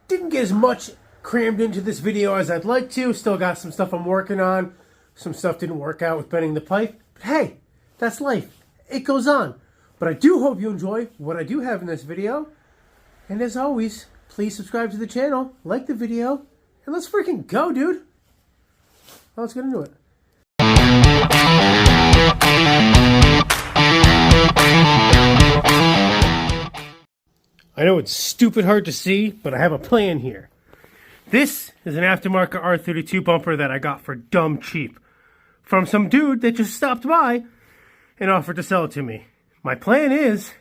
Didn't get as much crammed into this video as I'd like to. Still got some stuff I'm working on. Some stuff didn't work out with bending the pipe. But hey, that's life. It goes on. But I do hope you enjoy what I do have in this video. And as always, please subscribe to the channel, like the video, and let's freaking go, dude. Well, let's get into it. I know it's stupid hard to see, but I have a plan here. This is an aftermarket R32 bumper that I got for dumb cheap from some dude that just stopped by and offered to sell it to me. My plan is,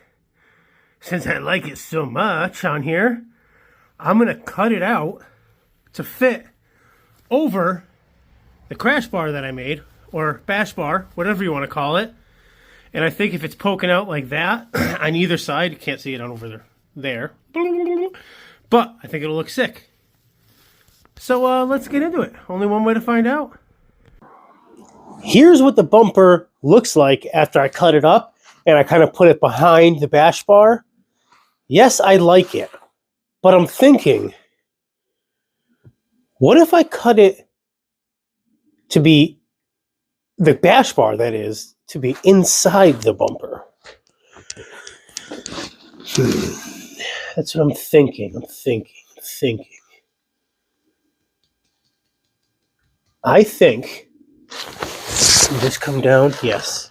since I like it so much on here, I'm going to cut it out to fit over the crash bar that I made, or bash bar, whatever you want to call it. And I think if it's poking out like that on either side, you can't see it on over there, but I think it'll look sick. So let's get into it. Only one way to find out. Here's what the bumper looks like after I cut it up and I kind of put it behind the bash bar. Yes, I like it, but I'm thinking, what if I cut it to be the bash bar, that is, to be inside the bumper? That's what I'm thinking. I think, just come down, yes.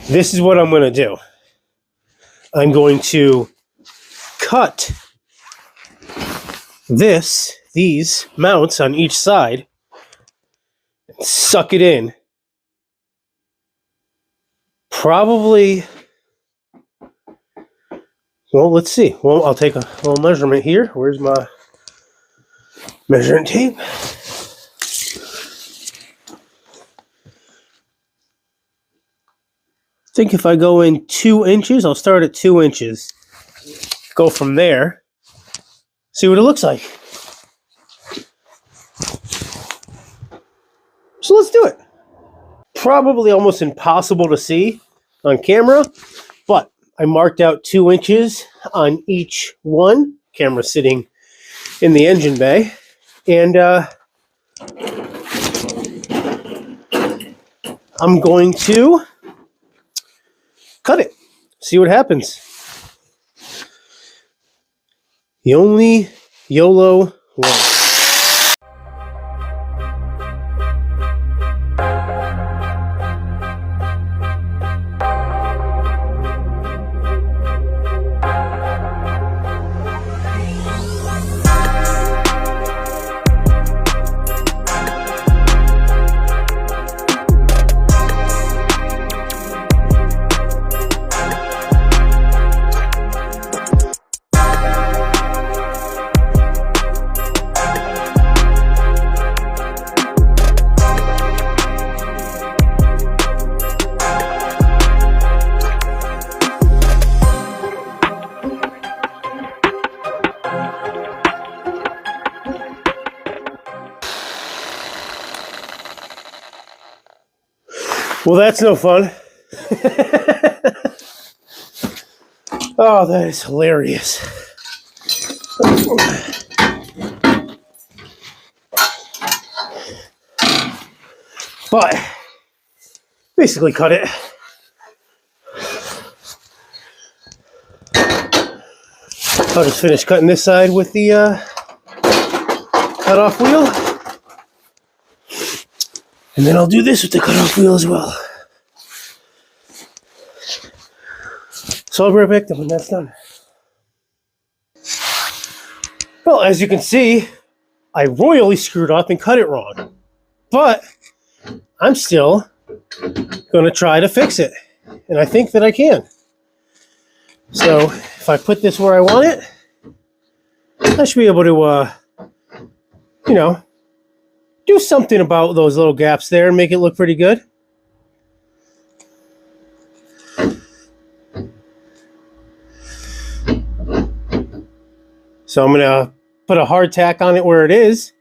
This is what I'm going to do. I'm going to cut these mounts on each side, and suck it in. Probably, well, let's see. Well, I'll take a little measurement here. Where's my measuring tape? I think if I go in 2 inches, I'll start at 2 inches. Go from there. See what it looks like. So let's do it. Probably almost impossible to see on camera, but I marked out 2 inches on each one. Camera sitting in the engine bay. And I'm going to cut it. See what happens. You only YOLO once. Well, that's no fun. Oh, that is hilarious. But basically cut it. I'll just finish cutting this side with the cutoff wheel. And then I'll do this with the cutoff wheel as well. So I'll be right back when that's done. Well, as you can see, I royally screwed up and cut it wrong. But I'm still going to try to fix it. And I think that I can. So if I put this where I want it, I should be able to, do something about those little gaps there and make it look pretty good. So I'm going to put a hard tack on it where it is,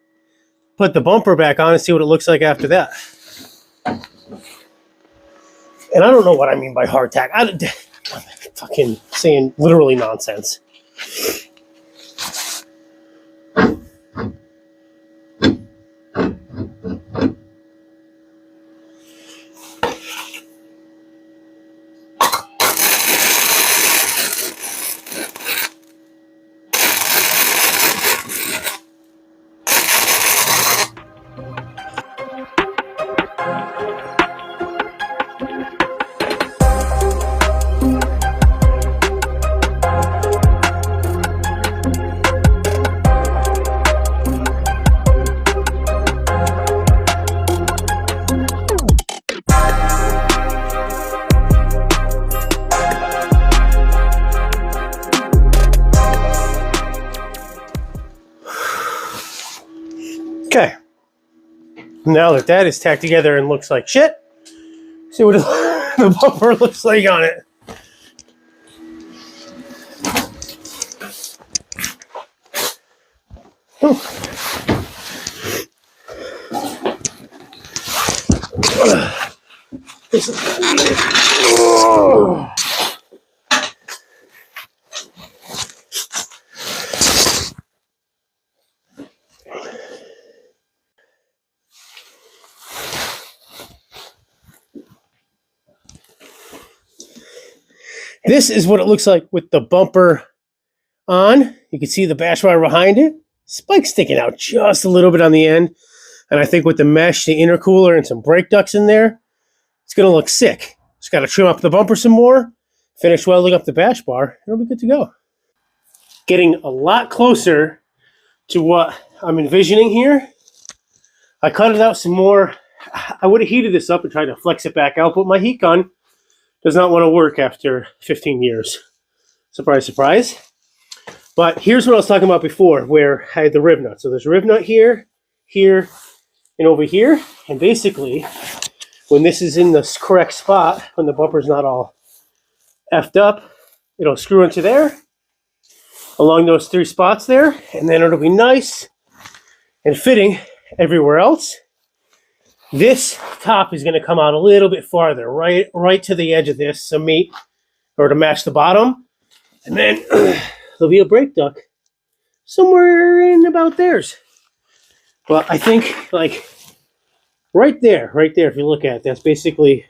put the bumper back on and see what it looks like after that. And I don't know what I mean by hard tack. I'm fucking saying literally nonsense. Okay. Now that that is tacked together and looks like shit, see what the bumper looks like on it. This is what it looks like with the bumper on. You can see the bash bar behind it. Spike sticking out just a little bit on the end. And I think with the mesh, the intercooler, and some brake ducts in there, it's going to look sick. Just got to trim up the bumper some more, finish welding up the bash bar, and it'll be good to go. Getting a lot closer to what I'm envisioning here. I cut it out some more. I would have heated this up and tried to flex it back out, but my heat gun does not want to work after 15 years. Surprise, surprise. But here's what I was talking about before, where I had the rib nut. So there's a rib nut here, here, and over here. And basically, when this is in the correct spot, when the bumper's not all effed up, it'll screw into there, along those 3 spots there, and then it'll be nice and fitting everywhere else. This top is going to come out a little bit farther, right to the edge of this, some meat, or to match the bottom. And then there'll be a brake duct somewhere in about theirs. But I think, like, right there, if you look at it, that's basically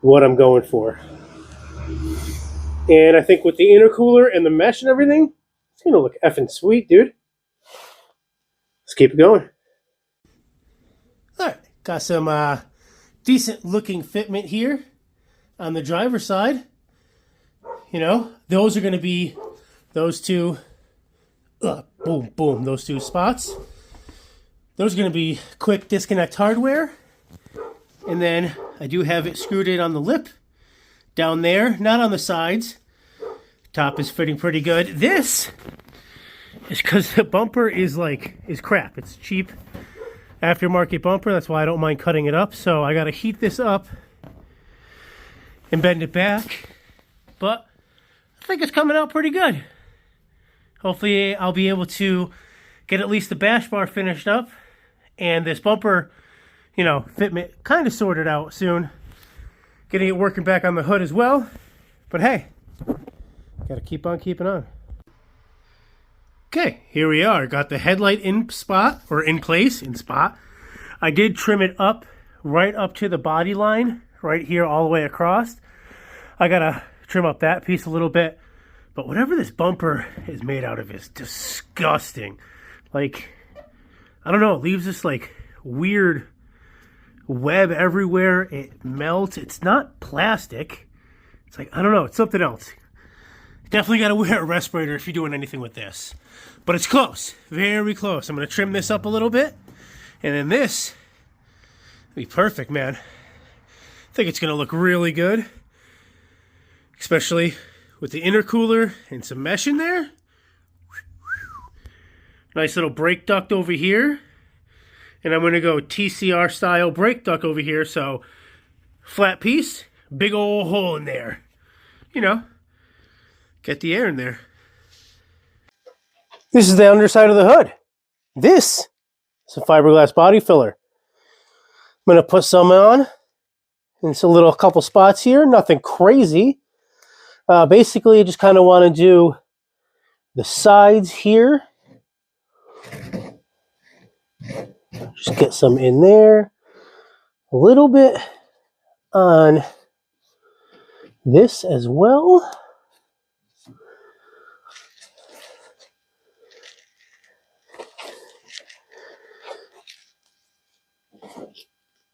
what I'm going for. And I think with the intercooler and the mesh and everything, it's going to look effing sweet, dude. Let's keep it going. All right, got some decent looking fitment here on the driver's side. You know, those are going to be those two, boom, boom, those 2 spots. Those are going to be quick disconnect hardware. And then I do have it screwed in on the lip down there, not on the sides. Top is fitting pretty good. This is because the bumper is crap. It's cheap aftermarket bumper. That's why I don't mind cutting it up. So I got to heat this up and bend it back. But I think it's coming out pretty good. Hopefully I'll be able to get at least the bash bar finished up and this bumper, you know, fitment kind of sorted out soon. Getting it working back on the hood as well. But hey, gotta keep on keeping on. Okay, here we are. Got the headlight in spot, or in place, in spot. I did trim it up, right up to the body line, right here all the way across. I gotta trim up that piece a little bit. But whatever this bumper is made out of is disgusting. Like, I don't know, it leaves this like weird web everywhere. It melts. It's not plastic. It's like, I don't know, it's something else. Definitely got to wear a respirator if you're doing anything with this. But it's close, very close. I'm going to trim this up a little bit. And then this will be perfect, man. I think it's going to look really good. Especially with the intercooler and some mesh in there. Nice little brake duct over here. And I'm going to go TCR style brake duct over here. So flat piece, big old hole in there. You know, get the air in there. This is the underside of the hood. This is a fiberglass body filler. I'm going to put some on. And it's a couple spots here. Nothing crazy. Basically, I just kind of want to do the sides here. Just get some in there. A little bit on this as well.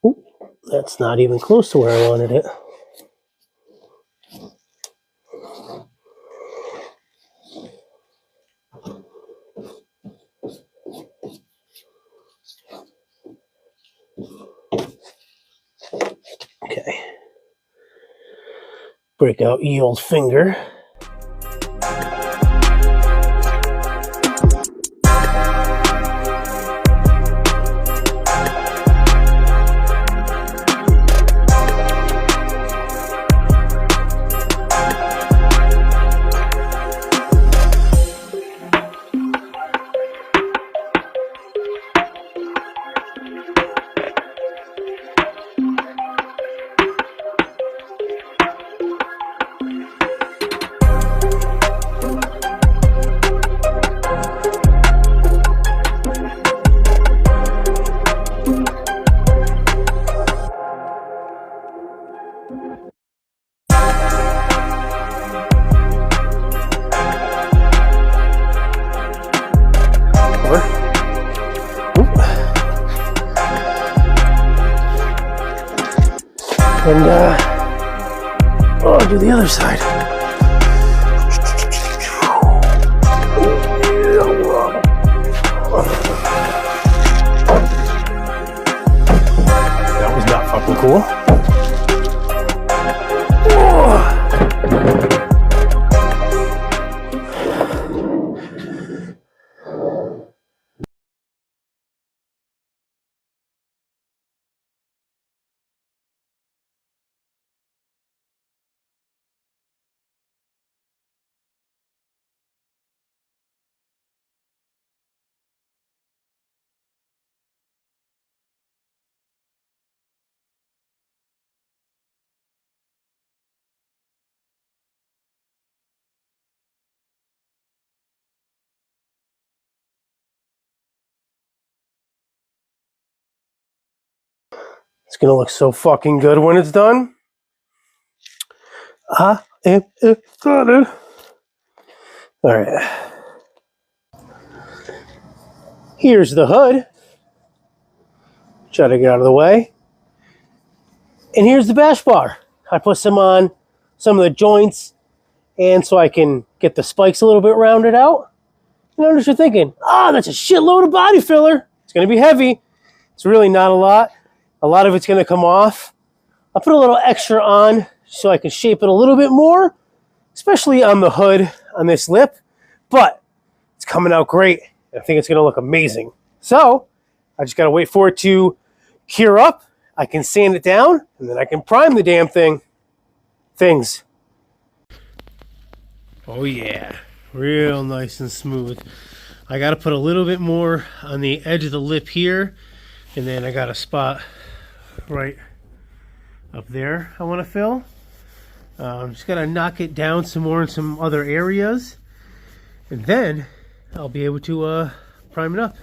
Ooh, that's not even close to where I wanted it. Okay. Break out ye old finger. And I'll do the other side. That was not fucking cool. It's gonna look so fucking good when it's done. I am excited. Alright. Here's the hood. Try to get out of the way. And here's the bash bar. I put some on some of the joints, and so I can get the spikes a little bit rounded out. You know what you're thinking? Oh, that's a shitload of body filler. It's gonna be heavy. It's really not a lot. A lot of it's gonna come off. I'll put a little extra on so I can shape it a little bit more, especially on the hood on this lip, but it's coming out great. I think it's gonna look amazing. So I just gotta wait for it to cure up. I can sand it down, and then I can prime the damn things. Oh yeah, real nice and smooth. I gotta put a little bit more on the edge of the lip here, and then I got a spot right up there I want to fill. I'm just gonna knock it down some more in some other areas, and then I'll be able to prime it up.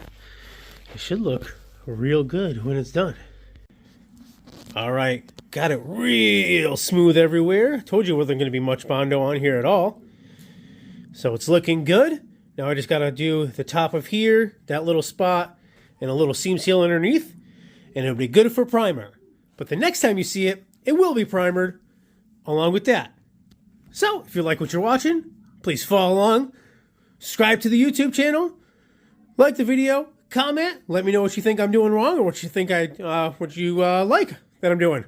It should look real good when it's done. All right, got it real smooth everywhere. Told you wasn't going to be much Bondo on here at all. So it's looking good. Now I just got to do the top of here, that little spot, and a little seam seal underneath, and it'll be good for primer. But the next time you see it, it will be primered along with that. So if you like what you're watching, please follow along, subscribe to the YouTube channel, like the video, comment, let me know what you think I'm doing wrong or what you think like that I'm doing.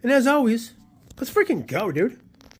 And as always, let's freaking go, dude.